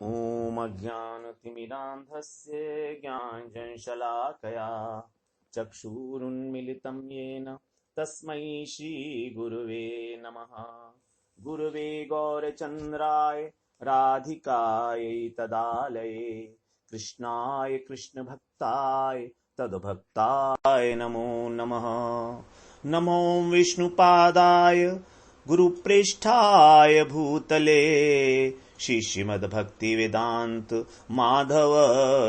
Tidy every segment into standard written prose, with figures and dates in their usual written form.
ॐ अज्ञानतिमिरान्धस्य ज्ञानञ्जनशलाकया चक्षुरुन्मिलितं येन तस्मै श्रीगुरुवे नमः। गुरुवे गौरचन्द्राय राधिकायै तदालये कृष्णाय कृष्णभक्ताय तद्भक्ताय नमो नमः। नमो विष्णुपादाय गुरुप्रेष्ठाय भूतले श्री श्रीमद्भक्तिवेदान्त माधव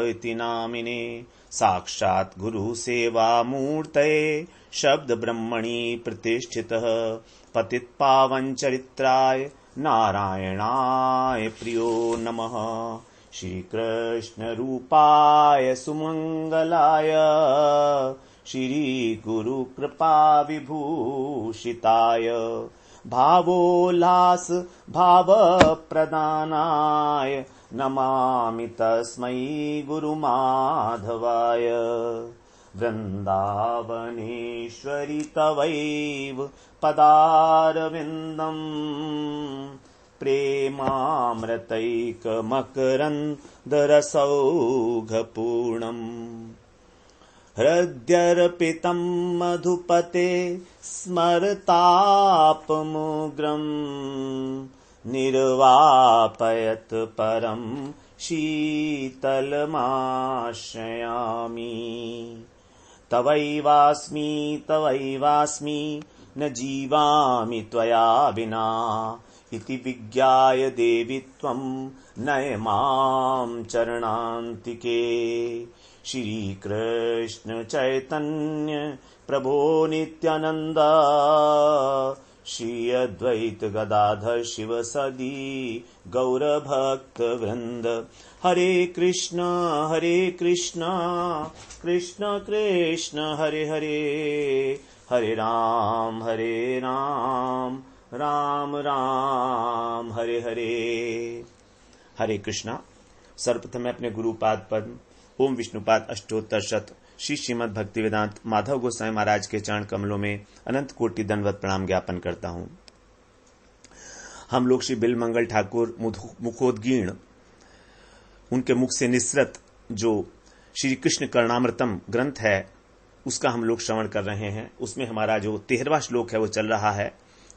इति नामिने साक्षात् गुरु सेवा मूर्तये शब्द ब्रह्मणि प्रतिष्ठितः पतितपावन चरित्राय नारायणाय प्रियो नमः। श्री कृष्ण रूपाय सुमंगलाय श्री गुरु कृपा विभूषिताय भावोल्लास भाव प्रदानाय नमामि तस्मै गुरुमाधवाय। वृन्दावनेश्वरि तवैव पदारविन्दम् प्रेमामृतैकमकरन्दरसौघपूर्णम् हृद्यर्पितं मधुपते स्मरतापमुग्रम् निर्वापयत् परं शीतलमाश्रयामि। तवैवास्मि न जीवामि त्वया विना इति विज्ञाय देवि त्वं नय मां चरणान्तिके। श्री कृष्ण चैतन्य प्रभो नित्यानंद श्री अद्वैत गदाधर शिव सदी गौर भक्त वृंद। हरे कृष्ण कृष्ण कृष्ण हरे हरे, हरे राम राम राम हरे हरे। हरे कृष्णा। सर्वप्रथम मैं अपने गुरुपाद पद्म ओम विष्णुपाद अष्टोत्तर शत श्री श्रीमद् भक्तिवेदांत माधव गोस्वामी महाराज के चरण कमलों में अनंत कोटि दंडवत प्रणाम ज्ञापन करता हूं। हम लोग श्री बिलमंगल ठाकुर मुखोद्गीर्ण उनके मुख से निसृत जो श्री कृष्ण कर्णामृतम ग्रंथ है उसका हम लोग श्रवण कर रहे हैं। उसमें हमारा जो 13वां श्लोक है वो चल रहा है।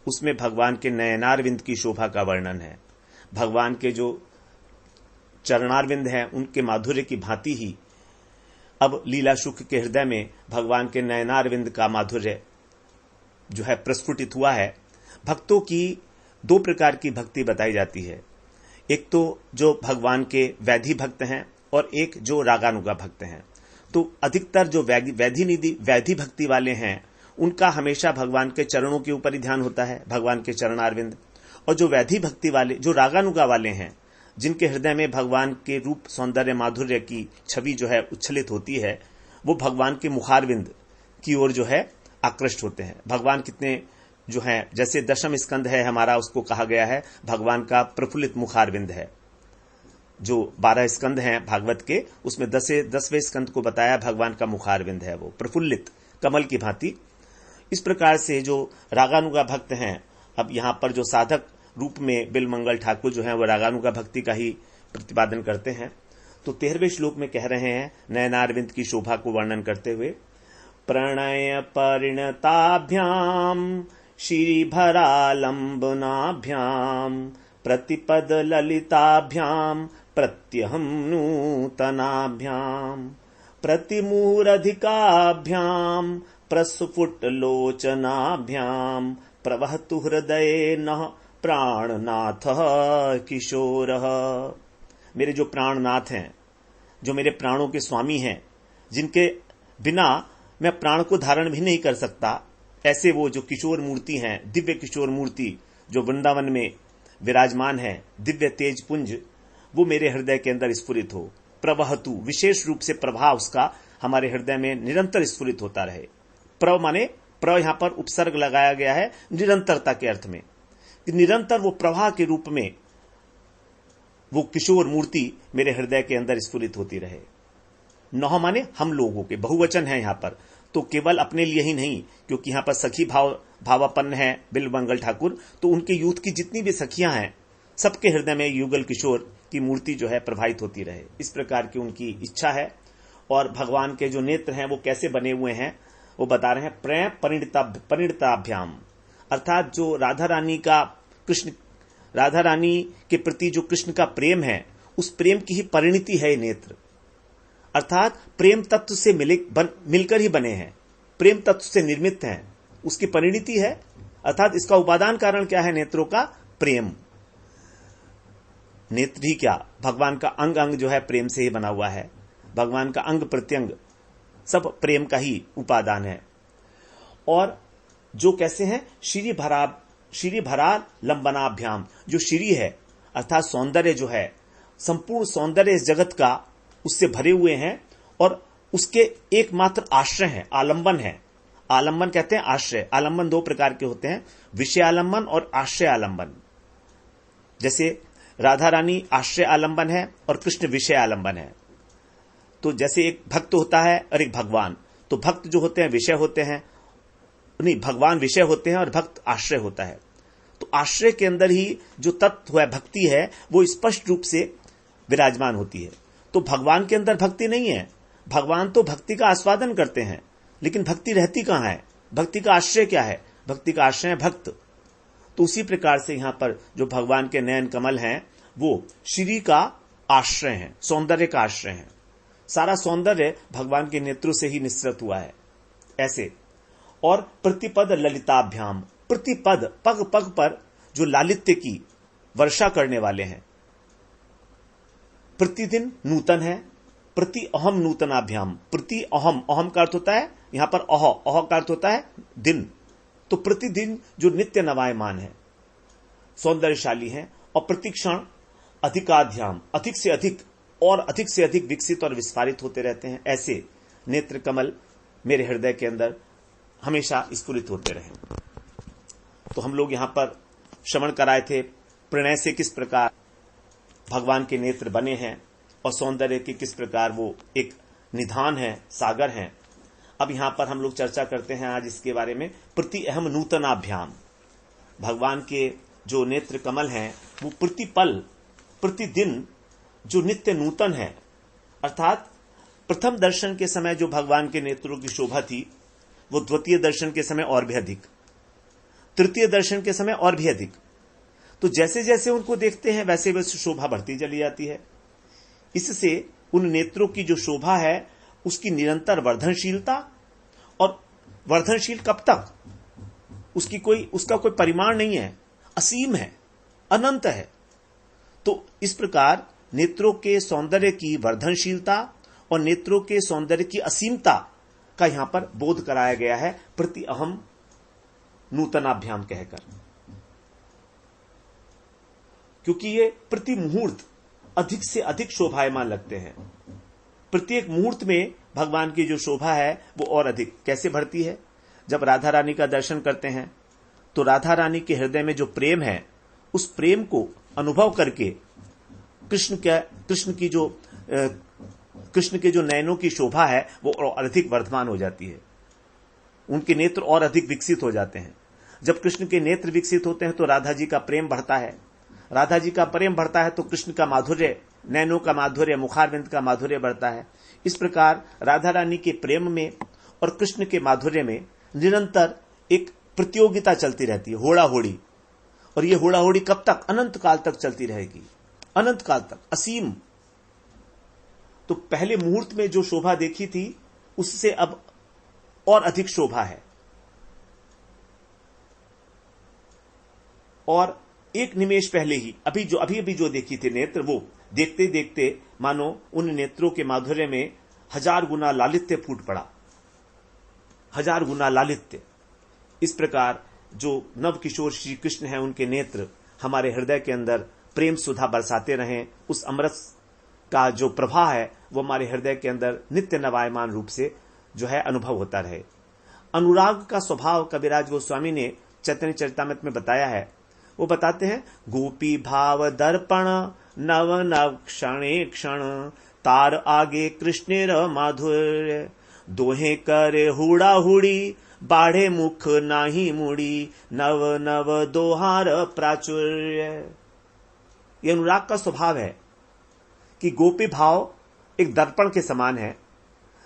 उसमें भगवान के नयनारविंद की शोभा का वर्णन है। भगवान के जो चरणारविंद हैं उनके माधुर्य की भांति ही अब लीला शुक के हृदय में भगवान के नयनारविंद का माधुर्य जो है प्रस्फुटित हुआ है। भक्तों की दो प्रकार की भक्ति बताई जाती है। एक तो जो भगवान के वैधि भक्त हैं और एक जो रागानुगा भक्त हैं। तो अधिकतर जो वैधि भक्ति वाले हैं उनका हमेशा भगवान के चरणों के ऊपर ही ध्यान होता है, भगवान के चरणारविंद। और जो वैधि भक्ति वाले जो रागानुगा वाले हैं जिनके हृदय में भगवान के रूप सौंदर्य माधुर्य की छवि जो है उच्छलित होती है वो भगवान के मुखारविंद की ओर जो है आकृष्ट होते हैं। भगवान कितने जो है जैसे दशम स्कंद है हमारा उसको कहा गया है भगवान का प्रफुल्लित मुखारविंद है। जो 12 स्कंद हैं भागवत के उसमें 10वें स्कंद को बताया भगवान का मुखारविंद है वो प्रफुल्लित कमल की भांति। इस प्रकार से जो रागानुगा भक्त हैं अब यहां पर जो साधक रूप में बिलमंगल ठाकुर जो है वो रागानुगा भक्ति का ही प्रतिपादन करते हैं। तो 13वें श्लोक में कह रहे हैं नयनारविंद की शोभा को वर्णन करते हुए प्रणय परिणताभ्याम श्रीभरालंबनाभ्याम प्रतिपद ललिताभ्याम प्रत्यहं नूतनाभ्याम प्रतिमूरधिकाभ्याम प्रस्फुटलोचनाभ्याम प्रवहतु हृदये नः प्राणनाथ किशोर। मेरे जो प्राणनाथ हैं जो मेरे प्राणों के स्वामी हैं जिनके बिना मैं प्राण को धारण भी नहीं कर सकता ऐसे वो जो किशोर मूर्ति हैं दिव्य किशोर मूर्ति जो वृंदावन में विराजमान है दिव्य तेज पुंज वो मेरे हृदय के अंदर स्फुरित हो। प्रवहतु विशेष रूप से प्रभाव उसका हमारे हृदय में निरंतर स्फुरित होता रहे। प्रव माने प्र यहां पर उपसर्ग लगाया गया है निरंतरता के अर्थ में कि निरंतर वो प्रवाह के रूप में वो किशोर मूर्ति मेरे हृदय के अंदर स्फुरित होती रहे। नौ माने हम लोगों के बहुवचन है यहां पर तो केवल अपने लिए ही नहीं क्योंकि यहां पर सखी भावापन्न है बिलमंगल ठाकुर तो उनके यूथ की जितनी भी सखियां हैं सबके हृदय में युगल किशोर की मूर्ति जो है प्रभावित होती रहे, इस प्रकार की उनकी इच्छा है। और भगवान के जो नेत्र हैं वो कैसे बने हुए हैं वो बता रहे हैं, प्रेम परिणताभ्याम, अर्थात जो राधा रानी के प्रति जो कृष्ण का प्रेम है उस प्रेम की ही परिणति है ये नेत्र, अर्थात प्रेम तत्व से मिलकर ही बने हैं, प्रेम तत्व से निर्मित हैं, उसकी परिणति है। अर्थात इसका उपादान कारण क्या है? नेत्रों का प्रेम। नेत्र ही क्या, भगवान का अंग अंग जो है प्रेम से ही बना हुआ है, भगवान का अंग प्रत्यंग सब प्रेम का ही उपादान है। और जो कैसे हैं, श्री भरा लंबनाभ्याम, जो श्री है अर्थात सौंदर्य जो है, संपूर्ण सौंदर्य इस जगत का उससे भरे हुए हैं और उसके एकमात्र आश्रय है, आलंबन है। आलंबन कहते हैं आश्रय। आलंबन दो प्रकार के होते हैं, विषय आलंबन और आश्रय आलंबन। जैसे राधा रानी आश्रय आलंबन है और कृष्ण विषय आलंबन है। तो जैसे एक भक्त होता है और एक भगवान, तो भक्त जो होते हैं विषय होते हैं, नहीं, भगवान विषय होते हैं और भक्त आश्रय होता है। तो आश्रय के अंदर ही जो तत्व है, भक्ति है, वो स्पष्ट रूप से विराजमान होती है। तो भगवान के अंदर भक्ति नहीं है, भगवान तो भक्ति का आस्वादन करते हैं, लेकिन भक्ति रहती कहां है? भक्ति का आश्रय क्या है? भक्ति का आश्रय है भक्त। तो उसी प्रकार से यहां पर जो भगवान के नयन कमल हैं वो श्री का आश्रय है, सौंदर्य का आश्रय है। सारा सौंदर्य भगवान के नेत्रों से ही निसृत हुआ है ऐसे। और प्रतिपद ललिताभ्याम, प्रतिपद पग पग पर जो लालित्य की वर्षा करने वाले हैं, प्रतिदिन नूतन है। प्रति अहम नूतनाभ्याम, प्रति अहम, अहम का अर्थ होता है यहां पर अह का अर्थ होता है दिन। तो प्रतिदिन जो नित्य नवायमान है, सौंदर्यशाली है। और प्रतिक्षण अधिकाध्याम, अधिक से अधिक और अधिक से अधिक विकसित और विस्फारित होते रहते हैं। ऐसे नेत्र कमल मेरे हृदय के अंदर हमेशा स्फुरित होते रहे। तो हम लोग यहां पर श्रवण कराए थे प्रणय से किस प्रकार भगवान के नेत्र बने हैं और सौंदर्य के किस प्रकार वो एक निधान है, सागर है। अब यहां पर हम लोग चर्चा करते हैं आज इसके बारे में, प्रति अहम नूतनाभ्याम। भगवान के जो नेत्र कमल हैं वो प्रतिपल, प्रतिदिन जो नित्य नूतन है, अर्थात प्रथम दर्शन के समय जो भगवान के नेत्रों की शोभा थी वो द्वितीय दर्शन के समय और भी अधिक, तृतीय दर्शन के समय और भी अधिक। तो जैसे जैसे उनको देखते हैं वैसे वैसे शोभा बढ़ती चली जाती है। इससे उन नेत्रों की जो शोभा है उसकी निरंतर वर्धनशीलता, और वर्धनशील कब तक, उसका कोई परिमाण नहीं है, असीम है, अनंत है। तो इस प्रकार नेत्रों के सौंदर्य की वर्धनशीलता और नेत्रों के सौंदर्य की असीमता का यहां पर बोध कराया गया है प्रति अहम नूतनाभ्याम कहकर, क्योंकि ये प्रति मुहूर्त अधिक से अधिक शोभायमान लगते हैं। प्रत्येक मुहूर्त में भगवान की जो शोभा है वो और अधिक कैसे बढ़ती है। जब राधा रानी का दर्शन करते हैं तो राधा रानी के हृदय में जो प्रेम है उस प्रेम को अनुभव करके कृष्ण के जो नयनों की शोभा है वो और अधिक वर्धमान हो जाती है, उनके नेत्र और अधिक विकसित हो जाते हैं। जब कृष्ण के नेत्र विकसित होते हैं तो राधा जी का प्रेम बढ़ता है, राधा जी का प्रेम बढ़ता है तो कृष्ण का माधुर्य, नैनों का माधुर्य, मुखारविंद का माधुर्य बढ़ता है। इस प्रकार राधा रानी के प्रेम में और कृष्ण के माधुर्य में निरंतर एक प्रतियोगिता चलती रहती है, होड़ा होड़ी। और ये होड़ा होड़ी कब तक? अनंत काल तक चलती रहेगी, अनंत काल तक, असीम। तो पहले मुहूर्त में जो शोभा देखी थी उससे अब और अधिक शोभा है। और एक निमेष पहले ही अभी जो देखी थी नेत्र, वो देखते देखते मानो उन नेत्रों के माधुर्य में 1000 गुना लालित्य फूट पड़ा, 1000 गुना लालित्य। इस प्रकार जो नव किशोर श्री कृष्ण है उनके नेत्र हमारे हृदय के अंदर प्रेम सुधा बरसाते रहें। उस अमृत का जो प्रवाह है वो हमारे हृदय के अंदर नित्य नवायमान रूप से जो है अनुभव होता रहे। अनुराग का स्वभाव कविराज गोस्वामी ने चैतन्य चरितामृत में बताया है। वो बताते हैं, गोपी भाव दर्पण नव नव क्षणे क्षण, तार आगे कृष्णेर माधुर्य, दोहे करे हुड़ा हुड़ी, बाढ़े मुख नाही मुड़ी, नव नव दोहार प्राचुर्य। ये अनुराग का स्वभाव है कि गोपी भाव एक दर्पण के समान है।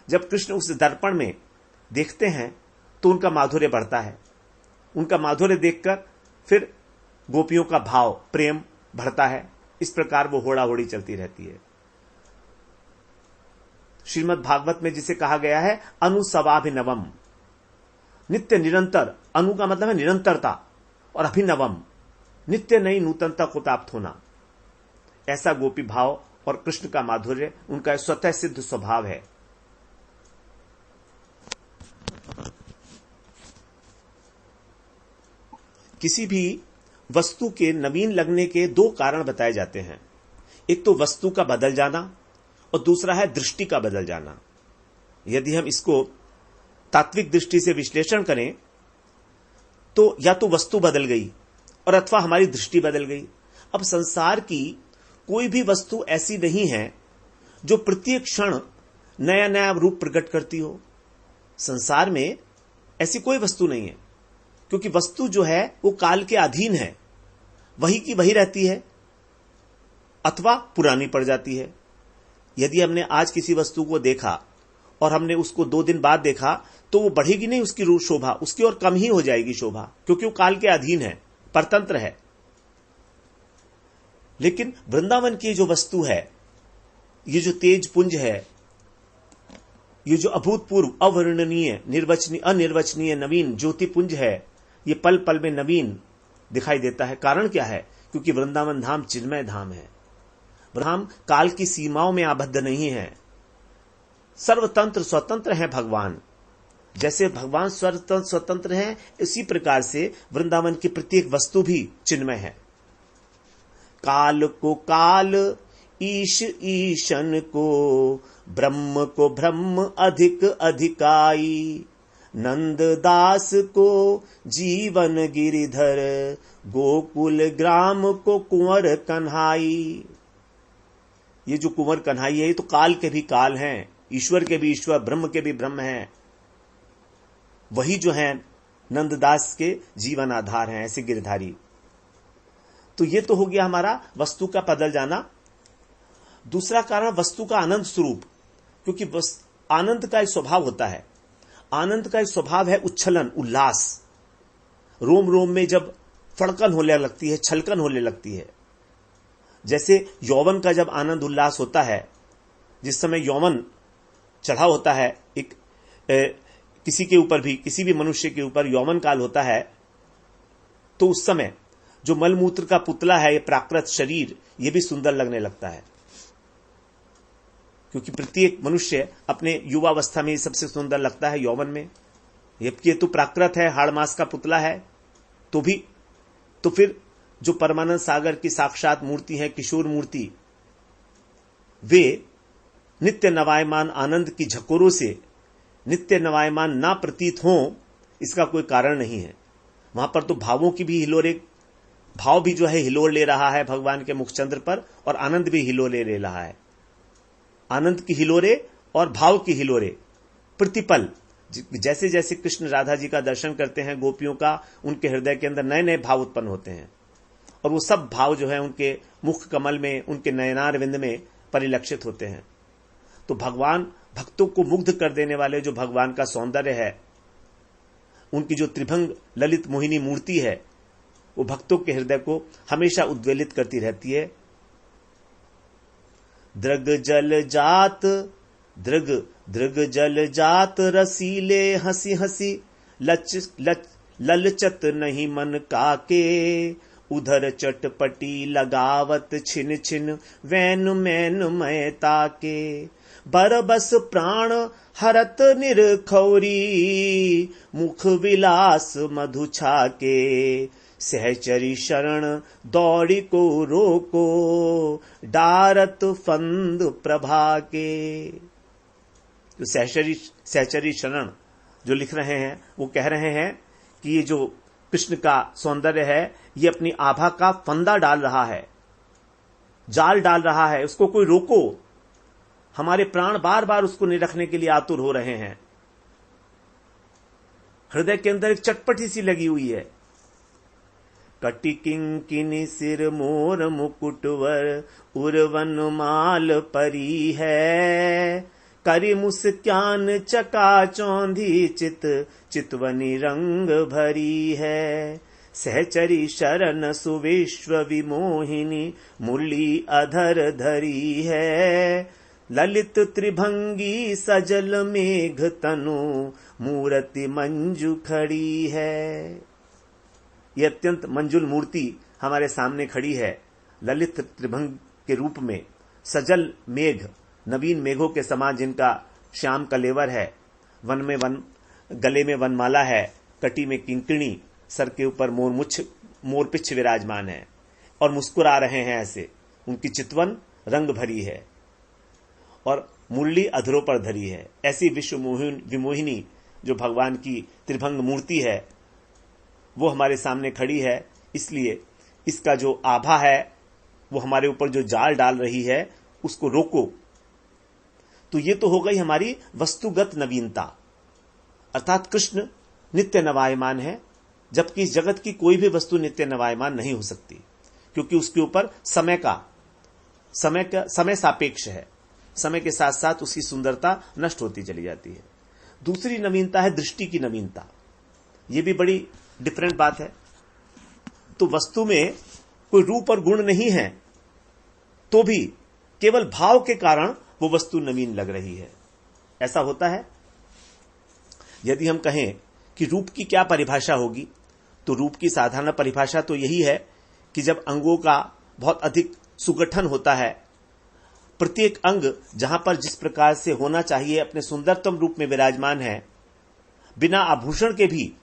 जब कृष्ण उस दर्पण में देखते हैं तो उनका माधुर्य बढ़ता है। उनका माधुर्य देखकर फिर गोपियों का भाव, प्रेम बढ़ता है। इस प्रकार वो होड़ा होड़ी चलती रहती है। श्रीमद् भागवत में जिसे कहा गया है अनुसवाभिनवम, नित्य निरंतर। अनु का मतलब है निरंतरता, और अभिनवम नित्य नई नूतनता को प्राप्त होना। ऐसा गोपी भाव और कृष्ण का माधुर्य उनका स्वतः सिद्ध स्वभाव है। किसी भी वस्तु के नवीन लगने के दो कारण बताए जाते हैं। एक तो वस्तु का बदल जाना और दूसरा है दृष्टि का बदल जाना। यदि हम इसको तात्विक दृष्टि से विश्लेषण करें तो या तो वस्तु बदल गई और अथवा हमारी दृष्टि बदल गई। अब संसार की कोई भी वस्तु ऐसी नहीं है जो प्रत्येक क्षण नया नया रूप प्रकट करती हो। संसार में ऐसी कोई वस्तु नहीं है, क्योंकि वस्तु जो है वो काल के अधीन है, वही की वही रहती है अथवा पुरानी पड़ जाती है। यदि हमने आज किसी वस्तु को देखा और हमने उसको 2 दिन बाद देखा तो वो बढ़ेगी नहीं उसकी शोभा, उसकी और कम ही हो जाएगी शोभा, क्योंकि वो काल के अधीन है, परतंत्र है। लेकिन वृंदावन की जो वस्तु है, ये जो तेज पुंज है, ये जो अभूतपूर्व, अवर्णनीय, अनिर्वचनीय नवीन ज्योति पुंज है, ये पल पल में नवीन दिखाई देता है। कारण क्या है? क्योंकि वृंदावन धाम चिन्मय धाम है। धाम काल की सीमाओं में आबद्ध नहीं है, सर्वतंत्र स्वतंत्र है भगवान। जैसे भगवान सर्वतंत्र स्वतंत्र हैं, इसी प्रकार से वृंदावन की प्रत्येक वस्तु भी चिन्मय है। काल को काल, ईश ईशन को ब्रह्म अधिक अधिकाई। नंददास को जीवन गिरिधर, गोकुल ग्राम को कुंवर कन्हाई। ये जो कुंवर कन्हाई है, ये तो काल के भी काल हैं, ईश्वर के भी ईश्वर, ब्रह्म के भी ब्रह्म हैं। वही जो है नंददास के जीवन आधार हैं, ऐसे गिरधारी। तो ये तो हो गया हमारा वस्तु का बदल जाना। दूसरा कारण वस्तु का आनंद स्वरूप, क्योंकि आनंद का एक स्वभाव होता है। आनंद का एक स्वभाव है उच्छलन, उल्लास। रोम रोम में जब फड़कन होने लगती है, छलकन होने लगती है। जैसे यौवन का जब आनंद उल्लास होता है, जिस समय यौवन चढ़ा होता है, एक किसी के ऊपर भी, किसी भी मनुष्य के ऊपर यौवन काल होता है, तो उस समय जो मलमूत्र का पुतला है, ये प्राकृत शरीर, ये भी सुंदर लगने लगता है। क्योंकि प्रत्येक मनुष्य अपने युवावस्था में सबसे सुंदर लगता है यौवन में। ये तो प्राकृत है, हाड़ मास का पुतला है, तो फिर जो परमानंद सागर की साक्षात मूर्ति है, किशोर मूर्ति, वे नित्य नवायमान आनंद की झकोरों से नित्य नवायमान ना प्रतीत हों, इसका कोई कारण नहीं है। वहां पर तो भावों की भी हिलोरे, भाव भी जो है हिलोर ले रहा है भगवान के मुखचंद्र पर, और आनंद भी हिलोरे ले रहा है। आनंद की हिलोरे और भाव की हिलोरे प्रतिपल। जैसे जैसे कृष्ण राधा जी का दर्शन करते हैं गोपियों का, उनके हृदय के अंदर नए नए भाव उत्पन्न होते हैं, और वो सब भाव जो है उनके मुख कमल में, उनके नयनार विंद में परिलक्षित होते हैं। तो भगवान भक्तों को मुग्ध कर देने वाले जो भगवान का सौंदर्य है, उनकी जो त्रिभंग ललित मोहिनी मूर्ति है, वो भक्तों के हृदय को हमेशा उद्वेलित करती रहती है। दृग जल जात, दृग दृग जल जात, रसीले हंसी हंसी, ललचत नहीं मन काके। उधर चटपटी लगावत छिन छिन, वैन मैन मैं ताके। बरबस प्राण हरत निरखौरी, मुख विलास मधु छाके। सहचरी शरण दौड़ी को रोको, डारत फंद प्रभा के। जो सहचरी शरण जो लिख रहे हैं, वो कह रहे हैं कि ये जो कृष्ण का सौंदर्य है, ये अपनी आभा का फंदा डाल रहा है, जाल डाल रहा है, उसको कोई रोको। हमारे प्राण बार बार उसको निरखने के लिए आतुर हो रहे हैं। हृदय के अंदर एक चटपटी सी लगी हुई है। कटिकिंकिनी सिर मोर मुकुटवर उर्वन माल परी है। करि मुस्कान चका चौंधी चितवनी रंग भरी है। सहचरी शरण सुविश्व विमोहिनी मुरली अधर धरी है। ललित त्रिभंगी सजल मेघ तनु मूर्ति मंजू खड़ी है। यह अत्यंत मंजुल मूर्ति हमारे सामने खड़ी है। ललित त्रिभंग के रूप में, सजल मेघ, नवीन मेघों के समान जिनका श्याम कलेवर है, वन में गले में वनमाला है, कटी में किंकिणी, सर के ऊपर मोरपिच्छ विराजमान है और मुस्कुरा रहे हैं ऐसे। उनकी चितवन रंग भरी है और मुरली अधरों पर धरी है। ऐसी विश्व विमोहिनी जो भगवान की त्रिभंग मूर्ति है वो हमारे सामने खड़ी है। इसलिए इसका जो आभा है वो हमारे ऊपर जो जाल डाल रही है उसको रोको। तो ये तो हो गई हमारी वस्तुगत नवीनता, अर्थात कृष्ण नित्य नवायमान है, जबकि इस जगत की कोई भी वस्तु नित्य नवायमान नहीं हो सकती, क्योंकि उसके ऊपर समय सापेक्ष है। समय के साथ साथ उसकी सुंदरता नष्ट होती चली जाती है। दूसरी नवीनता है दृष्टि की नवीनता। यह भी बड़ी डिफरेंट बात है। तो वस्तु में कोई रूप और गुण नहीं है, तो भी केवल भाव के कारण वो वस्तु नवीन लग रही है। ऐसा होता है। यदि हम कहें कि रूप की क्या परिभाषा होगी, तो रूप की साधारण परिभाषा तो यही है कि जब अंगों का बहुत अधिक सुगठन होता है, प्रत्येक अंग जहां पर जिस प्रकार से होना चाहिए अपने सुंदरतम रूप में विराजमान है, बिना आभूषण के भी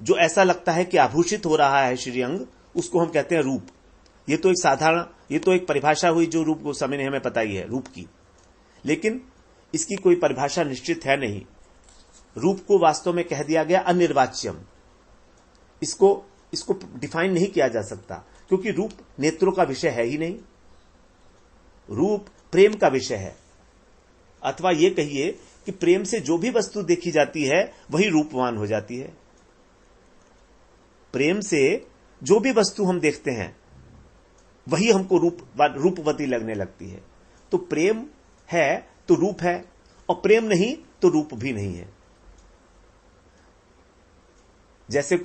जो ऐसा लगता है कि आभूषित हो रहा है श्री अंग, उसको हम कहते हैं रूप। ये तो एक परिभाषा हुई जो रूप गोस्वामी ने हमें बताई है रूप की, लेकिन इसकी कोई परिभाषा निश्चित है नहीं। रूप को वास्तव में कह दिया गया अनिर्वाच्यम। इसको डिफाइन नहीं किया जा सकता, क्योंकि रूप नेत्रों का विषय है ही नहीं। रूप प्रेम का विषय है, अथवा यह कहिए कि प्रेम से जो भी वस्तु देखी जाती है वही रूपवान हो जाती है। प्रेम से जो भी वस्तु हम देखते हैं वही हमको रूपवती लगने लगती है। तो प्रेम है तो रूप है, और प्रेम नहीं तो रूप भी नहीं है। जैसे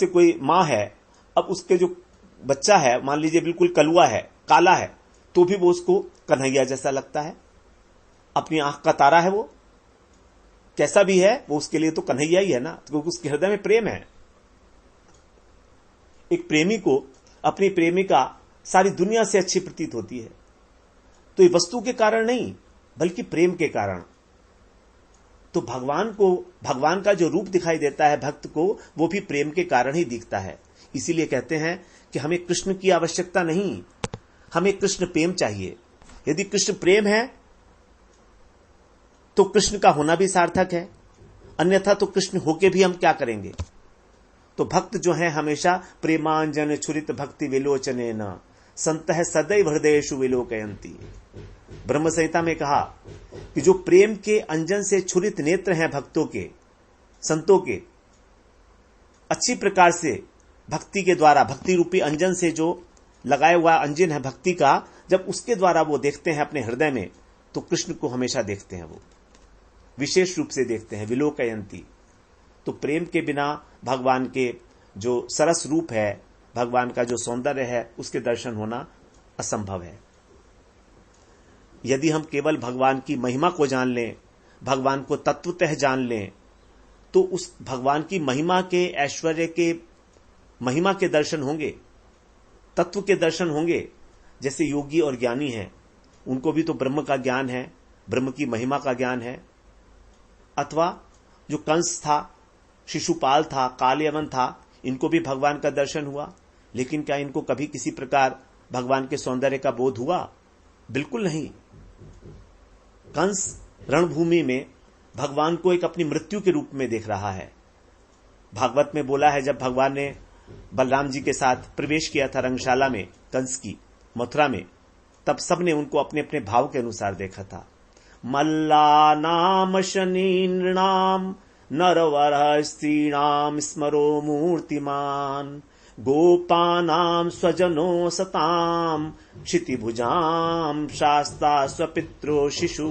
कोई मां है, अब उसके जो बच्चा है मान लीजिए बिल्कुल कलुआ है, काला है, तो भी वो उसको कन्हैया जैसा लगता है। अपनी आंख का तारा है, वो कैसा भी है वो उसके लिए तो कन्हैया ही है ना, क्योंकि उसके हृदय में प्रेम है। एक प्रेमी को अपनी प्रेमिका सारी दुनिया से अच्छी प्रतीत होती है, तो ये वस्तु के कारण नहीं बल्कि प्रेम के कारण। तो भगवान का जो रूप दिखाई देता है भक्त को, वो भी प्रेम के कारण ही दिखता है। इसीलिए कहते हैं कि हमें कृष्ण की आवश्यकता नहीं, हमें कृष्ण प्रेम चाहिए। यदि कृष्ण प्रेम है तो कृष्ण का होना भी सार्थक है, अन्यथा तो कृष्ण होके भी हम क्या करेंगे। तो भक्त जो है हमेशा प्रेमांजन छुरित भक्ति विलोचने न संतः सदैव हृदयेषु विलोकयन्ति। ब्रह्म संहिता में कहा कि जो प्रेम के अंजन से छुरित नेत्र हैं भक्तों के, संतों के, अच्छी प्रकार से भक्ति के द्वारा, भक्ति रूपी अंजन से जो लगाया हुआ अंजन है भक्ति का, जब उसके द्वारा वो देखते हैं अपने हृदय में, तो कृष्ण को हमेशा देखते हैं, वो विशेष रूप से देखते हैं, विलोकयन्ति। तो प्रेम के बिना भगवान के जो सरस रूप है, भगवान का जो सौंदर्य है, उसके दर्शन होना असंभव है। यदि हम केवल भगवान की महिमा को जान लें, भगवान को तत्वतः जान लें, तो उस भगवान की महिमा के, ऐश्वर्य के, महिमा के दर्शन होंगे, तत्व के दर्शन होंगे। जैसे योगी और ज्ञानी हैं, उनको भी तो ब्रह्म का ज्ञान है, ब्रह्म की महिमा का ज्ञान है। अथवा जो कंस था, शिशुपाल था, कालयवन था, इनको भी भगवान का दर्शन हुआ, लेकिन क्या इनको कभी किसी प्रकार भगवान के सौंदर्य का बोध हुआ? बिल्कुल नहीं। कंस रणभूमि में भगवान को एक अपनी मृत्यु के रूप में देख रहा है। भागवत में बोला है, जब भगवान ने बलराम जी के साथ प्रवेश किया था रंगशाला में, कंस की मथुरा में, तब सबने उनको अपने अपने भाव के अनुसार देखा था। मल्ला नाम शनि नृणाम नरवर स्त्रीणाम स्मरो मूर्तिमान गोपानां स्वजनो सतां क्षितिभुजां शास्ता स्वपित्रो शिशु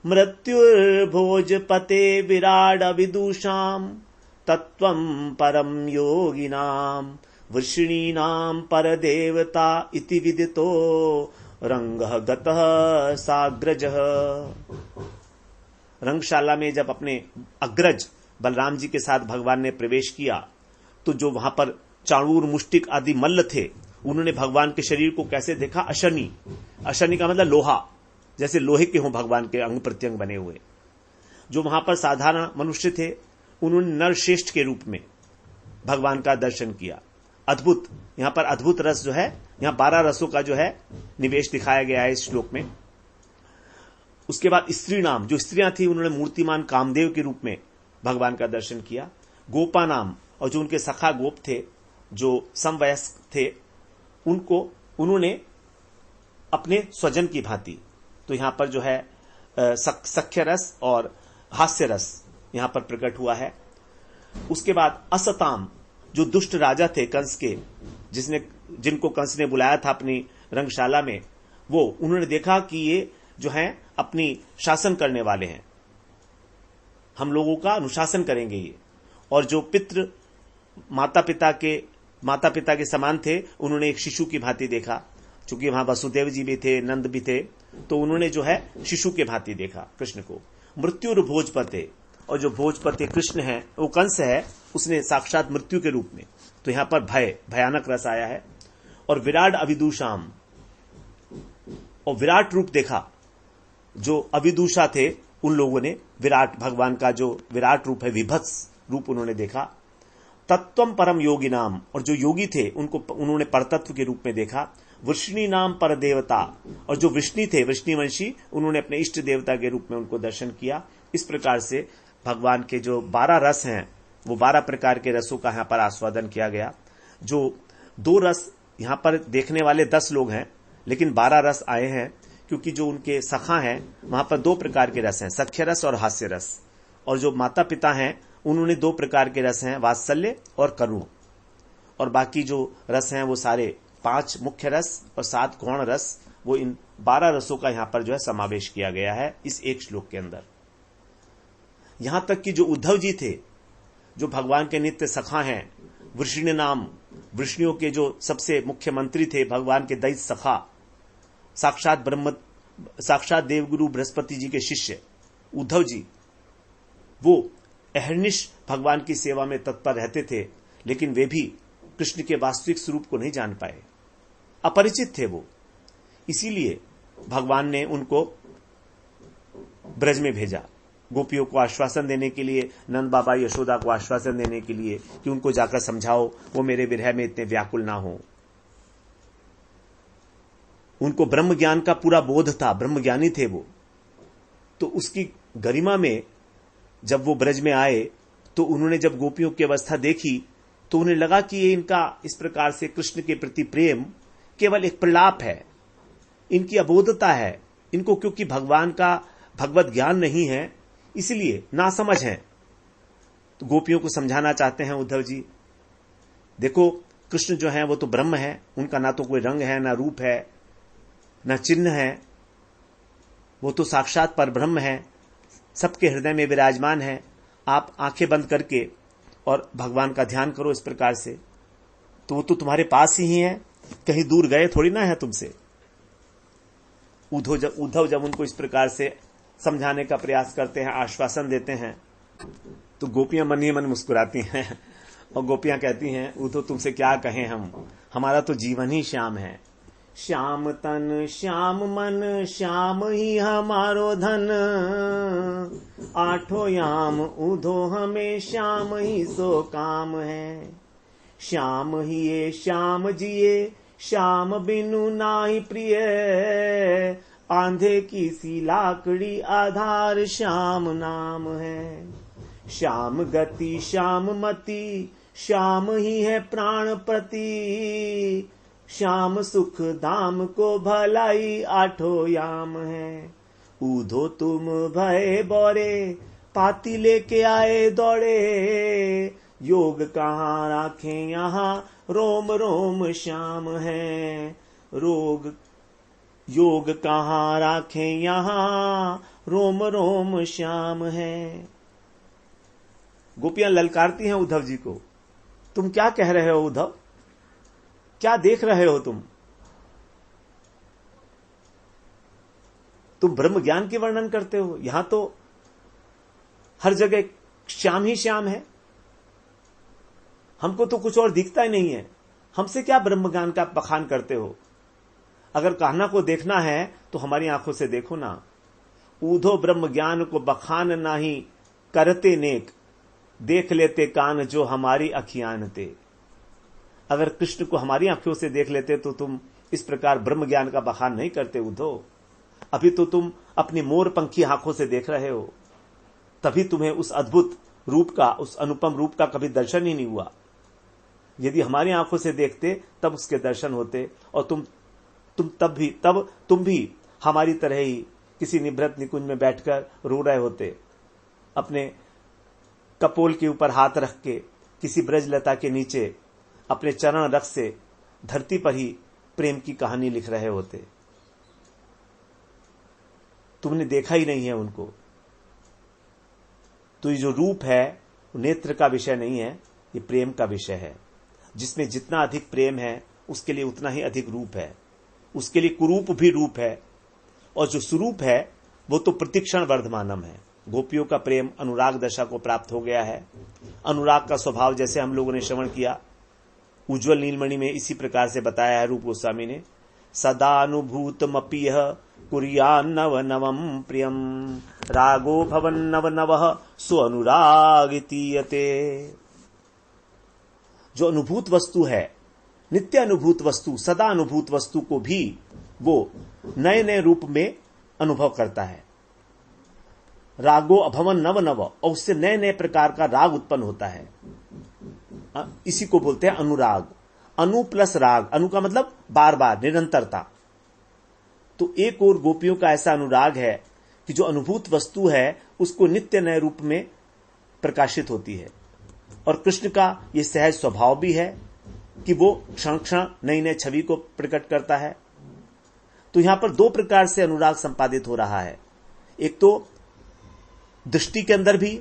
मृत्युर्भोजपते विराड विदुषां तत्त्वं परं योगिनां वृषिणीनां परदेवता इति विदितो रंगः गतः साग्रजः। रंगशाला में जब अपने अग्रज बलराम जी के साथ भगवान ने प्रवेश किया तो जो वहां पर चाणूर मुष्टिक आदि मल्ल थे उन्होंने भगवान के शरीर को कैसे देखा? अशनी। अशनी का मतलब लोहा, जैसे लोहे के हों भगवान के अंग प्रत्यंग बने हुए। जो वहां पर साधारण मनुष्य थे उन्होंने नरश्रेष्ठ के रूप में भगवान का दर्शन किया। अद्भुत, यहां पर अद्भुत रस जो है, यहां 12 रसों का जो है निवेश दिखाया गया है इस श्लोक में। उसके बाद स्त्री नाम, जो स्त्रियां थी उन्होंने मूर्तिमान कामदेव के रूप में भगवान का दर्शन किया। गोपा नाम, और जो उनके सखा गोप थे जो समवयस्क थे उनको उन्होंने अपने स्वजन की भांति, तो यहां पर जो है सख्य रस और हास्य रस यहां पर प्रकट हुआ है। उसके बाद असताम, जो दुष्ट राजा थे कंस के, जिनको कंस ने बुलाया था अपनी रंगशाला में, वो उन्होंने देखा कि ये जो हैं अपनी शासन करने वाले हैं, हम लोगों का अनुशासन करेंगे ये। और जो पितृ माता पिता के समान थे उन्होंने एक शिशु की भांति देखा, चूंकि वहां वसुदेव जी भी थे, नंद भी थे, तो उन्होंने जो है शिशु के भांति देखा कृष्ण को। मृत्युर भोजपते, और जो भोजपते कृष्ण है वो कंस है, उसने साक्षात मृत्यु के रूप में, तो यहां पर भयानक रस आया है। और विराट अविदुषाम, और विराट रूप देखा, जो अविदुषा थे उन लोगों ने विराट भगवान का जो विराट रूप है, विभत्स रूप उन्होंने देखा। तत्वम परम योगी नाम, और जो योगी थे उनको उन्होंने परतत्व के रूप में देखा। वृष्णि नाम पर देवता, और जो वृष्णि थे, वृष्णिवंशी, उन्होंने अपने इष्ट देवता के रूप में उनको दर्शन किया। इस प्रकार से भगवान के जो 12 रस हैं वो 12 प्रकार के रसों का यहां पर आस्वादन किया गया। जो 2 रस यहां पर देखने वाले 10 लोग हैं, लेकिन 12 रस आए हैं क्योंकि जो उनके सखा हैं वहां पर 2 प्रकार के रस हैं, सख्य रस और हास्य रस। और जो माता पिता हैं उन्होंने 2 प्रकार के रस हैं, वात्सल्य और करुण। और बाकी जो रस हैं वो सारे 5 मुख्य रस और 7 गौण रस, वो इन 12 रसों का यहां पर जो है समावेश किया गया है इस एक श्लोक के अंदर। यहां तक कि जो उद्धव जी थे, जो भगवान के नित्य सखा हैं, वृषिण नाम, वृष्णियों के जो सबसे मुख्य मंत्री थे, भगवान के दैत्य सखा, साक्षात देवगुरु बृहस्पति जी के शिष्य उद्धव जी, वो अहर्निश भगवान की सेवा में तत्पर रहते थे, लेकिन वे भी कृष्ण के वास्तविक स्वरूप को नहीं जान पाए, अपरिचित थे वो। इसीलिए भगवान ने उनको ब्रज में भेजा, गोपियों को आश्वासन देने के लिए, नंद बाबा यशोदा को आश्वासन देने के लिए कि उनको जाकर समझाओ वो मेरे विरह में इतने व्याकुल ना हो। उनको ब्रह्म ज्ञान का पूरा बोध था, ब्रह्म ज्ञानी थे वो। तो उसकी गरिमा में जब वो ब्रज में आए तो उन्होंने जब गोपियों की अवस्था देखी तो उन्हें लगा कि ये इनका इस प्रकार से कृष्ण के प्रति प्रेम केवल एक प्रलाप है, इनकी अबोधता है, इनको क्योंकि भगवान का भगवत ज्ञान नहीं है इसलिए नासमझ हैं। तो गोपियों को समझाना चाहते हैं उद्धव जी, देखो कृष्ण जो है वो तो ब्रह्म है, उनका ना तो कोई रंग है, ना रूप है, ना चिन्ह है, वो तो साक्षात पर ब्रह्म है, सबके हृदय में विराजमान है। आप आंखें बंद करके और भगवान का ध्यान करो इस प्रकार से, तो वो तो तुम्हारे पास ही है, कहीं दूर गए थोड़ी ना है तुमसे। उद्धव जब उनको इस प्रकार से समझाने का प्रयास करते हैं, आश्वासन देते हैं, तो गोपियां मन ही मन मुस्कुराती हैं और गोपियां कहती हैं, उद्धव तुमसे क्या कहें हम, हमारा तो जीवन ही श्याम है। श्याम तन श्याम मन श्याम ही हमारो धन, आठों याम उधो हमें श्याम ही सो काम है। श्याम ही ये श्याम जिए श्याम बिनु नाहि प्रिय, आंधे की सी लाकड़ी आधार श्याम नाम है। श्याम गति श्याम मति श्याम ही है प्राण प्रति, श्याम सुख धाम को भलाई आठो याम है। ऊधो तुम भय बोरे पाती लेके आए दौड़े, योग कहाँ राखें यहाँ, रोम रोम श्याम है। योग कहाँ राखें यहाँ, रोम रोम श्याम है। गोपियां ललकारती हैं उद्धव जी को, तुम क्या कह रहे हो उद्धव, क्या देख रहे हो तुम ब्रह्म ज्ञान के वर्णन करते हो, यहां तो हर जगह श्याम ही श्याम है, हमको तो कुछ और दिखता ही नहीं है, हमसे क्या ब्रह्म ज्ञान का बखान करते हो। अगर कहना को देखना है तो हमारी आंखों से देखो ना। ऊधो ब्रह्म ज्ञान को बखान नाही, करते नेक, देख लेते कान जो हमारी अखियान ते। अगर कृष्ण को हमारी आंखों से देख लेते तो तुम इस प्रकार ब्रह्म ज्ञान का बखान नहीं करते उद्धव। अभी तो तुम अपनी मोर पंखी आंखों से देख रहे हो, तभी तुम्हें उस अद्भुत रूप का, उस अनुपम रूप का कभी दर्शन ही नहीं हुआ। यदि हमारी आंखों से देखते तब उसके दर्शन होते, और तुम भी हमारी तरह ही किसी निभृत निकुंज में बैठकर रो रहे होते, अपने कपोल के ऊपर हाथ रख के किसी ब्रजलता के नीचे अपने चरण रख से धरती पर ही प्रेम की कहानी लिख रहे होते। तुमने देखा ही नहीं है उनको। तो ये जो रूप है नेत्र का विषय नहीं है, ये प्रेम का विषय है। जिसमें जितना अधिक प्रेम है उसके लिए उतना ही अधिक रूप है, उसके लिए कुरूप भी रूप है, और जो स्वरूप है वो तो प्रतिक्षण वर्धमानम है। गोपियों का प्रेम अनुराग दशा को प्राप्त हो गया है। अनुराग का स्वभाव जैसे हम लोगों ने श्रवण किया उज्ज्वल नीलमणि में इसी प्रकार से बताया है रूप गोस्वामी ने। सदानुभूतमपि कुर्यान्नव नवम प्रियम, रागो भवन नव नवः सो अनुराग तीयते। जो अनुभूत वस्तु है, नित्य अनुभूत वस्तु, सदा अनुभूत वस्तु को भी वो नए नए रूप में अनुभव करता है। रागो अभवन नव नव, और उससे नए नए प्रकार का राग उत्पन्न होता है। इसी को बोलते हैं अनुराग। अनु प्लस राग, अनु का मतलब बार बार, निरंतरता। तो एक और गोपियों का ऐसा अनुराग है कि जो अनुभूत वस्तु है उसको नित्य नए रूप में प्रकाशित होती है। और कृष्ण का यह सहज स्वभाव भी है कि वो क्षण क्षण नई नई छवि को प्रकट करता है। तो यहां पर दो प्रकार से अनुराग संपादित हो रहा है। एक तो दृष्टि के अंदर भी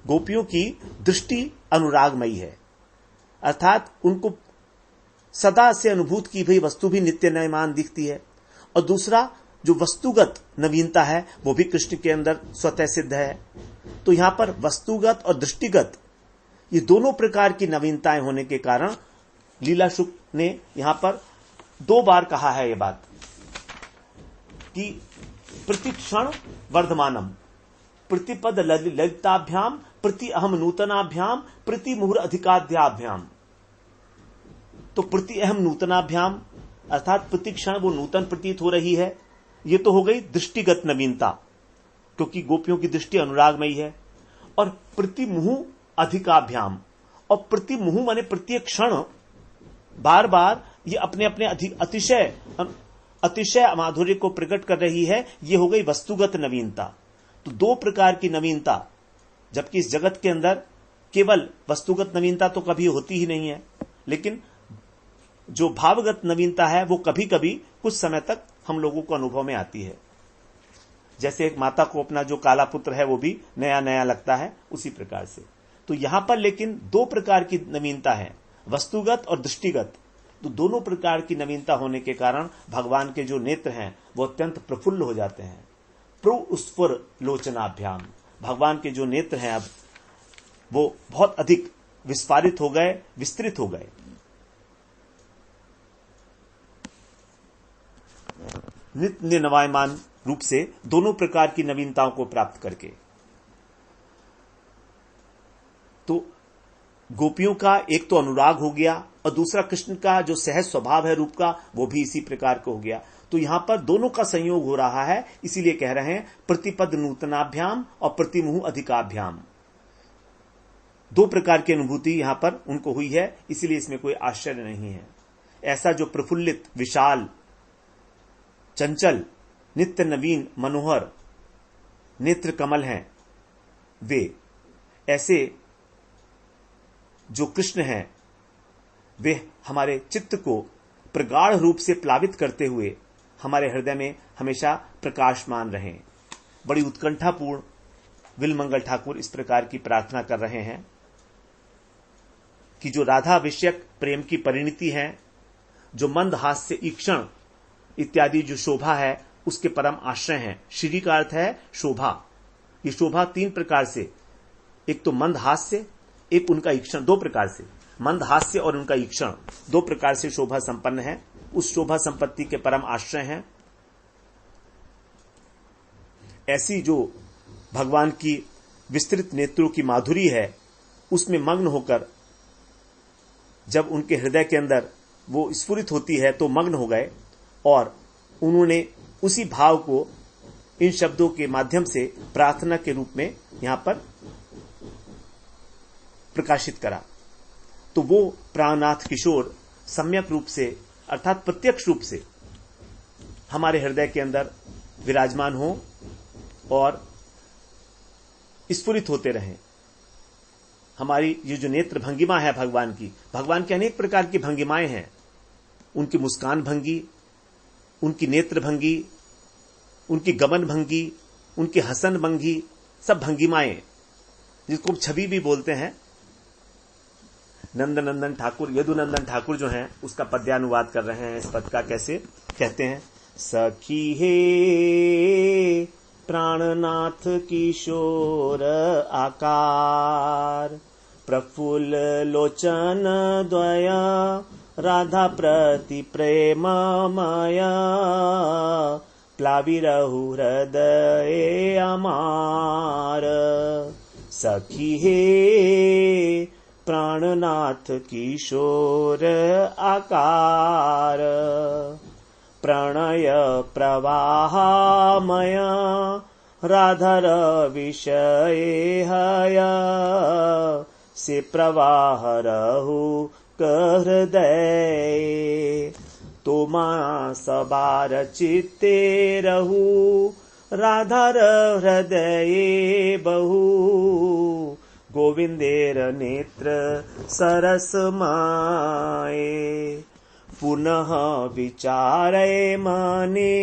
गोपियों की दृष्टि अनुरागमयी है, अर्थात उनको सदा से अनुभूत की हुई वस्तु भी नित्य नयमान दिखती है। और दूसरा जो वस्तुगत नवीनता है वो भी कृष्ण के अंदर स्वतः सिद्ध है। तो यहां पर वस्तुगत और दृष्टिगत ये दोनों प्रकार की नवीनताएं होने के कारण लीला शुक्ल ने यहां पर दो बार कहा है ये बात कि प्रतिक्षण वर्धमानम, प्रतिपद ललिताभ्याम, प्रति अहम नूतनाभ्याम, प्रति मुहुर अधिकाध्याभ्याम। तो प्रति अहम नूतनाभ्याम अर्थात प्रतिक्षण वो नूतन प्रतीत हो रही है। ये तो हो गई दृष्टिगत नवीनता, क्योंकि गोपियों की दृष्टि अनुरागमयी है। और प्रति मुहु अधिकाभ्याम, और प्रति मुहु माने प्रत्येक क्षण बार बार ये अपने अपने अतिशय माधुर्य को प्रकट कर रही है। ये हो गई वस्तुगत नवीनता। तो दो प्रकार की नवीनता, जबकि इस जगत के अंदर केवल वस्तुगत नवीनता तो कभी होती ही नहीं है, लेकिन जो भावगत नवीनता है वो कभी कभी कुछ समय तक हम लोगों को अनुभव में आती है। जैसे एक माता को अपना जो काला पुत्र है वो भी नया नया लगता है, उसी प्रकार से। तो यहां पर लेकिन दो प्रकार की नवीनता है, वस्तुगत और दृष्टिगत। तो दोनों प्रकार की नवीनता होने के कारण भगवान के जो नेत्र हैं वो अत्यंत प्रफुल्ल हो जाते हैं। प्रोस्फुर लोचनाभ्याम, भगवान के जो नेत्र हैं अब वो बहुत अधिक विस्फारित हो गए, विस्तृत हो गए। नित्य नवायमान रूप से दोनों प्रकार की नवीनताओं को प्राप्त करके। तो गोपियों का एक तो अनुराग हो गया, और दूसरा कृष्ण का जो सहज स्वभाव है रूप का वो भी इसी प्रकार का हो गया। तो यहां पर दोनों का संयोग हो रहा है, इसीलिए कह रहे हैं प्रतिपद नूतनाभ्याम और प्रतिमुहु अधिकाभ्याम। दो प्रकार की अनुभूति यहां पर उनको हुई है, इसीलिए इसमें कोई आश्चर्य नहीं है। ऐसा जो प्रफुल्लित, विशाल, चंचल, नित्य नवीन, मनोहर नेत्र कमल हैं वे ऐसे जो कृष्ण हैं वे हमारे चित्त को प्रगाढ़ रूप से प्लावित करते हुए हमारे हृदय में हमेशा प्रकाशमान रहें। बड़ी उत्कंठापूर्ण विलमंगल ठाकुर इस प्रकार की प्रार्थना कर रहे हैं कि जो राधा विषयक प्रेम की परिणति है, जो मंद हास्य ईक्षण इत्यादि जो शोभा है उसके परम आश्रय हैं। श्री का अर्थ है शोभा। ये शोभा 3 प्रकार से, एक तो मंद हास्य, एक उनका ईक्षण, 2 प्रकार से मंद हास्य और उनका ईक्षण 2 प्रकार से शोभा संपन्न है। उस शोभा संपत्ति के परम आश्रय हैं। ऐसी जो भगवान की विस्तृत नेत्रों की माधुरी है उसमें मग्न होकर जब उनके हृदय के अंदर वो स्फुरित होती है तो मग्न हो गए और उन्होंने उसी भाव को इन शब्दों के माध्यम से प्रार्थना के रूप में यहां पर प्रकाशित करा। तो वो प्राणनाथ किशोर सम्यक रूप से अर्थात प्रत्यक्ष रूप से हमारे हृदय के अंदर विराजमान हो और स्फुरित होते रहें। हमारी ये जो नेत्र भंगिमा है भगवान की अनेक प्रकार की भंगिमाएं हैं। उनकी मुस्कान भंगी, उनकी नेत्र भंगी, उनकी गमन भंगी, उनकी हसन भंगी, सब भंगिमाएं जिसको हम छवि भी बोलते हैं। नंदनंदन ठाकुर, यदुनंदन ठाकुर जो हैं उसका पद्यानुवाद कर रहे हैं। इस पद का कैसे कहते हैं? सखी हे प्राणनाथ किशोर आकार, प्रफुल्ल लोचन द्वय राधा प्रति प्रेममय, प्लाविरहु हृदय अमार। सखी हे प्राणनाथ किशोर आकार, प्रणय प्रवाहमय राधर विषये हय, से प्रवाह रहु हृदय, तो मा सबार चित्ते रहु राधर हृदये बहु, गोविंदेर नेत्र सरस माए। पुनः विचारे मने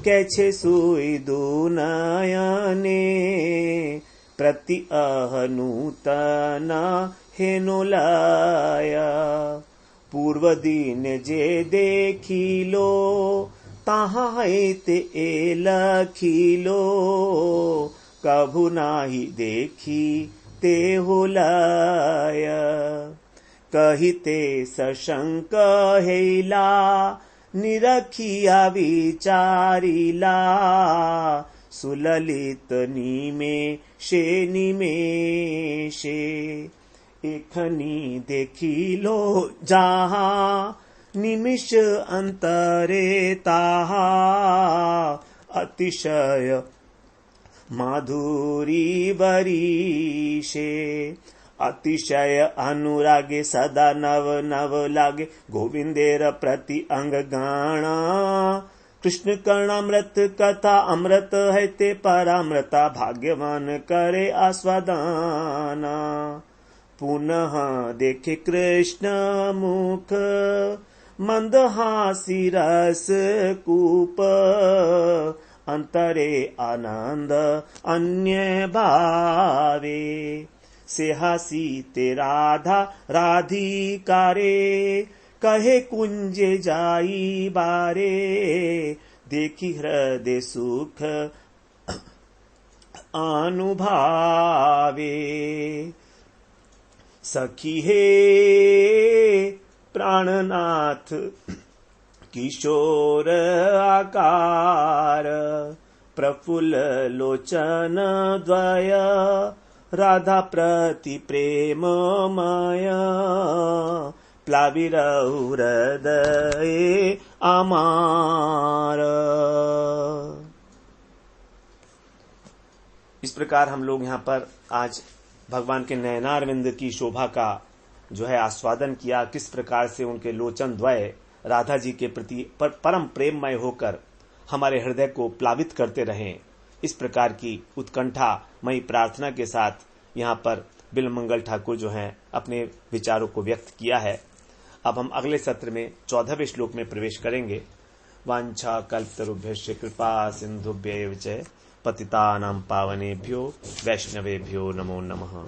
कैछे सुई दुनयने, प्रति अहनूतन हेनुलय। पूर्व दिन जे देखिलो ताहा हेते ए लखिलो, कभु नाही देखी ते हुलय। कहिते सशंक हेला निरखिया विचारिला, सुललित निमेषे निमेषे। एखनी देखिलो जहा निमिष अंतरे ताहा, अतिशय माधुरी बरीशे। अतिशय अनुरागे सदा नव नव लागे, गोविंदेर प्रति अंग गाणा। कृष्ण कर्णामृत कथा अमृत है ते परामृता, भाग्यवान करे आस्वादाना। पुनः देखे कृष्ण मुख मंदहासी रस कूप, अंतरे आनंद अन्य भावे। से हसी ते राधा राधिकारे, कहे कुंज जाई बारे। देखी हृदय सुख अनुभावे। सखी हे प्राणनाथ किशोर आकार, प्रफुल्ल लोचन द्वय राधा प्रति प्रेममय, प्लाविरहु हृदय अमार। इस प्रकार हम लोग यहाँ पर आज भगवान के नयनारविंद की शोभा का जो है आस्वादन किया। किस प्रकार से उनके लोचन द्वय राधा जी के प्रति परम प्रेममय होकर हमारे हृदय को प्लावित करते रहें। इस प्रकार की उत्कंठा मई प्रार्थना के साथ यहाँ पर बिल्वमंगल ठाकुर जो हैं अपने विचारों को व्यक्त किया है। अब हम अगले सत्र में 14वें श्लोक में प्रवेश करेंगे। वांछा कल्पतरुभ्यश्च कृपा सिंधुभ्यैव च पतितानां पावनेभ्यो वैष्णवेभ्यो नमो नमः।